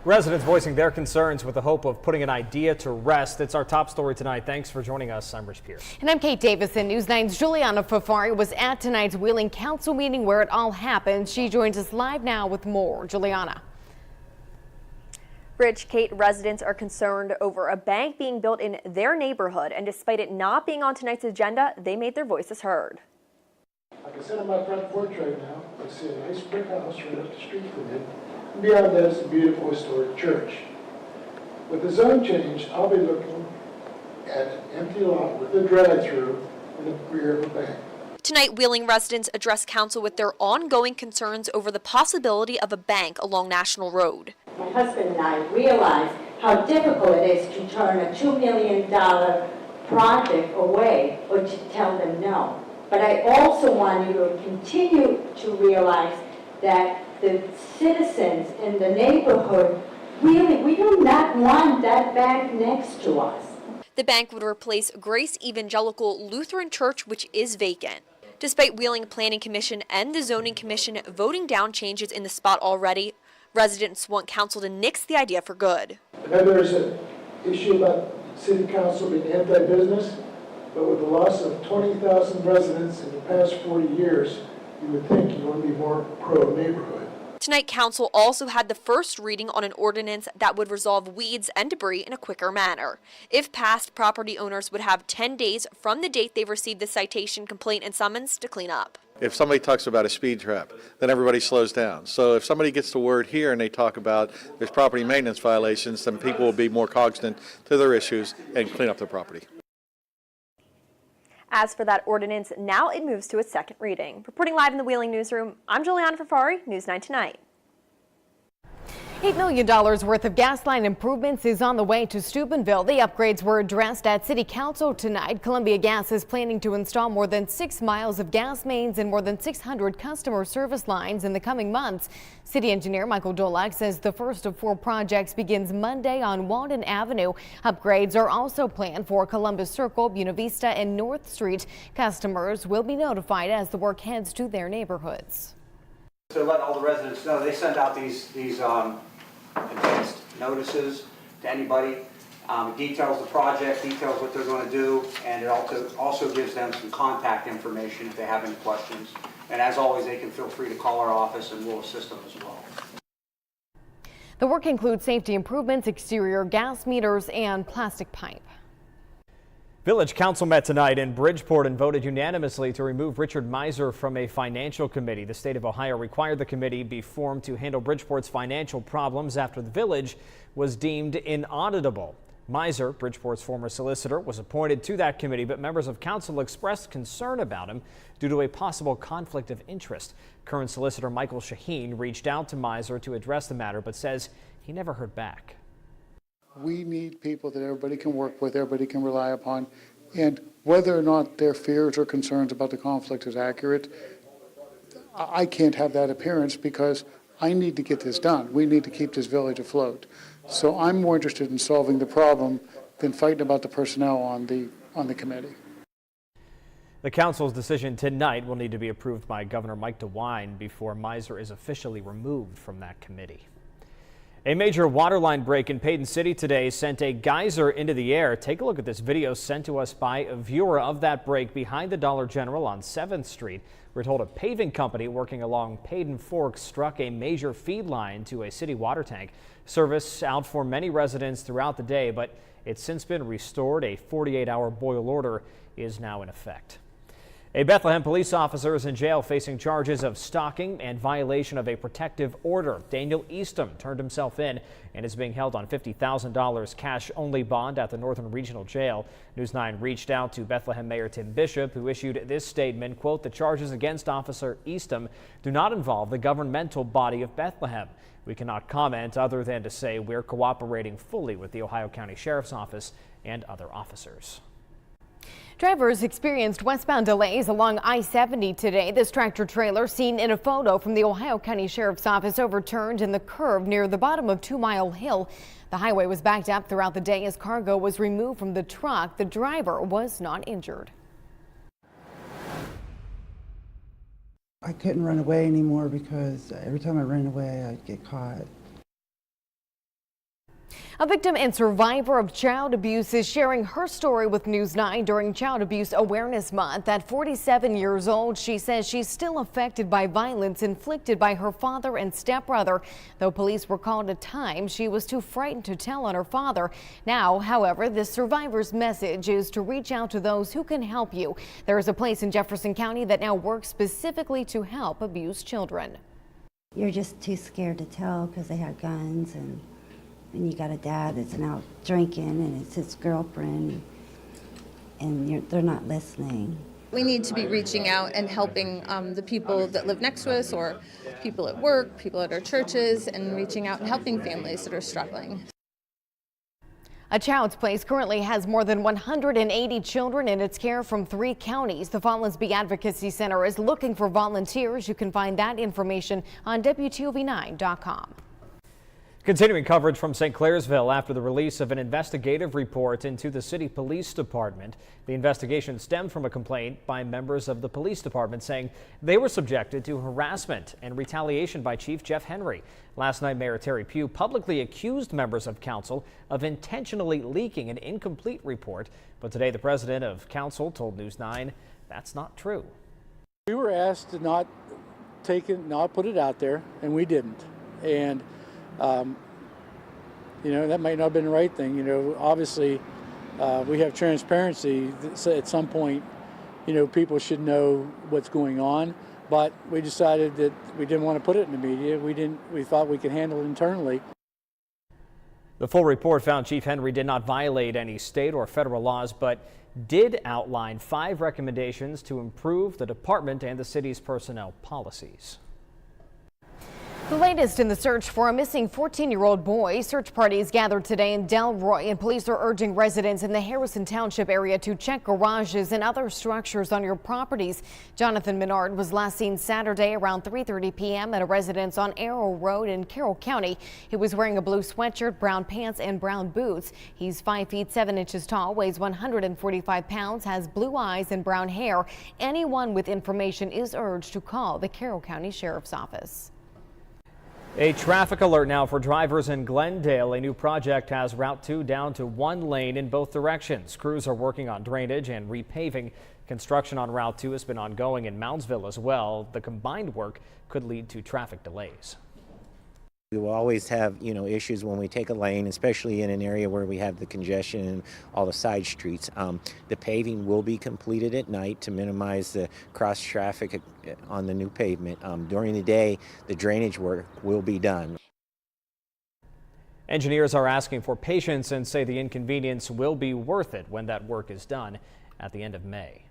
Residents voicing their concerns with the hope of putting an idea to rest. It's our top story tonight. Thanks for joining us. I'm Rich Pierce. And I'm Kate Davison. News 9's Juliana Fafari was at tonight's Wheeling Council meeting where it all happened. She joins us live now with more. Juliana. Rich, Kate, residents are concerned over a bank being built in their neighborhood, and despite it not being on tonight's agenda, they made their voices heard. Like I said, on my front porch right now, I see a nice brick house right up the street from it. And beyond that is a beautiful historic church. With the zone change, I'll be looking at an empty lot with a drive-through and the rear of a bank. Tonight, Wheeling residents addressed council with their ongoing concerns over the possibility of a bank along National Road. My husband and I realize how difficult it is to turn a $2 million project away or to tell them no. But I also want you to continue to realize that the citizens in the neighborhood, really, we do not want that bank next to us. The bank would replace Grace Evangelical Lutheran Church, which is vacant. Despite Wheeling Planning Commission and the Zoning Commission voting down changes in the spot already, residents want council to nix the idea for good. I know there's an issue about city council being anti-business, but with the loss of 20,000 residents in the past 40 years, you would think you want to be more pro-neighborhood. Tonight, council also had the first reading on an ordinance that would resolve weeds and debris in a quicker manner. If passed, property owners would have 10 days from the date they received the citation, complaint, and summons to clean up. If somebody talks about a speed trap, then everybody slows down. So if somebody gets the word here and they talk about there's property maintenance violations, then people will be more cognizant to their issues and clean up their property. As for that ordinance, now it moves to its second reading. Reporting live in the Wheeling newsroom, I'm Juliana Fafari, News 9 Tonight. $8 million worth of gas line improvements is on the way to Steubenville. The upgrades were addressed at City Council tonight. Columbia Gas is planning to install more than 6 miles of gas mains and more than 600 customer service lines in the coming months. City engineer Michael Dolak says the first of 4 projects begins Monday on Walden Avenue. Upgrades are also planned for Columbus Circle, Buena Vista, and North Street. Customers will be notified as the work heads to their neighborhoods. To let all the residents know, they send out these advanced notices to anybody. Details the project, details what they're going to do, and it also gives them some contact information if they have any questions. And as always, they can feel free to call our office and we'll assist them as well. The work includes safety improvements, exterior gas meters, and plastic pipe. Village Council met tonight in Bridgeport and voted unanimously to remove Richard Miser from a financial committee. The state of Ohio required the committee be formed to handle Bridgeport's financial problems after the village was deemed inauditable. Miser, Bridgeport's former solicitor, was appointed to that committee, but members of council expressed concern about him due to a possible conflict of interest. Current solicitor Michael Shaheen reached out to Miser to address the matter, but says he never heard back. We need people that everybody can work with, everybody can rely upon, and whether or not their fears or concerns about the conflict is accurate, I can't have that appearance because I need to get this done. We need to keep this village afloat. So I'm more interested in solving the problem than fighting about the personnel on the committee. The council's decision tonight will need to be approved by Governor Mike DeWine before Miser is officially removed from that committee. A major water line break in Payton City today sent a geyser into the air. Take a look at this video sent to us by a viewer of that break behind the Dollar General on 7th Street. We're told a paving company working along Payton Fork struck a major feed line to a city water tank. Service out for many residents throughout the day, but it's since been restored. A 48-hour boil order is now in effect. A Bethlehem police officer is in jail facing charges of stalking and violation of a protective order. Daniel Eastham turned himself in and is being held on $50,000 cash-only bond at the Northern Regional Jail. News 9 reached out to Bethlehem Mayor Tim Bishop, who issued this statement, quote, "The charges against Officer Eastham do not involve the governmental body of Bethlehem. We cannot comment other than to say we're cooperating fully with the Ohio County Sheriff's Office and other officers." Drivers experienced westbound delays along I-70 today. This tractor trailer seen in a photo from the Ohio County Sheriff's Office overturned in the curve near the bottom of 2 Mile Hill. The highway was backed up throughout the day as cargo was removed from the truck. The driver was not injured. I couldn't run away anymore because every time I ran away, I'd get caught. A victim and survivor of child abuse is sharing her story with News 9 during Child Abuse Awareness Month. At 47 years old, she says she's still affected by violence inflicted by her father and stepbrother. Though police were called at times, she was too frightened to tell on her father. Now, however, the survivor's message is to reach out to those who can help you. There is a place in Jefferson County that now works specifically to help abused children. You're just too scared to tell because they had guns, and you got a dad that's out drinking, and it's his girlfriend, and they're not listening. We need to be reaching out and helping the people that live next to us, or people at work, people at our churches, and reaching out and helping families that are struggling. A Child's Place currently has more than 180 children in its care from 3 counties. The Follansbee Advocacy Center is looking for volunteers. You can find that information on WTOV9.com. Continuing coverage from St. Clairsville after the release of an investigative report into the city police department. The investigation stemmed from a complaint by members of the police department saying they were subjected to harassment and retaliation by Chief Jeff Henry. Last night, Mayor Terry Pugh publicly accused members of council of intentionally leaking an incomplete report. But today, the president of council told News 9 that's not true. We were asked to not put it out there, and we didn't. And that might not have been the right thing. Obviously, we have transparency. At some point, people should know what's going on. But we decided that we didn't want to put it in the media. We thought we could handle it internally. The full report found Chief Henry did not violate any state or federal laws, but did outline 5 recommendations to improve the department and the city's personnel policies. The latest in the search for a missing 14-year-old boy. Search parties gathered today in Delroy, and police are urging residents in the Harrison Township area to check garages and other structures on your properties. Jonathan Menard was last seen Saturday around 3:30 p.m. at a residence on Arrow Road in Carroll County. He was wearing a blue sweatshirt, brown pants, and brown boots. He's 5 feet 7 inches tall, weighs 145 pounds, has blue eyes and brown hair. Anyone with information is urged to call the Carroll County Sheriff's Office. A traffic alert now for drivers in Glendale. A new project has Route 2 down to 1 lane in both directions. Crews are working on drainage and repaving. Construction on Route 2 has been ongoing in Moundsville as well. The combined work could lead to traffic delays. We will always have, issues when we take a lane, especially in an area where we have the congestion and all the side streets. The paving will be completed at night to minimize the cross traffic on the new pavement. During the day, the drainage work will be done. Engineers are asking for patience and say the inconvenience will be worth it when that work is done at the end of May.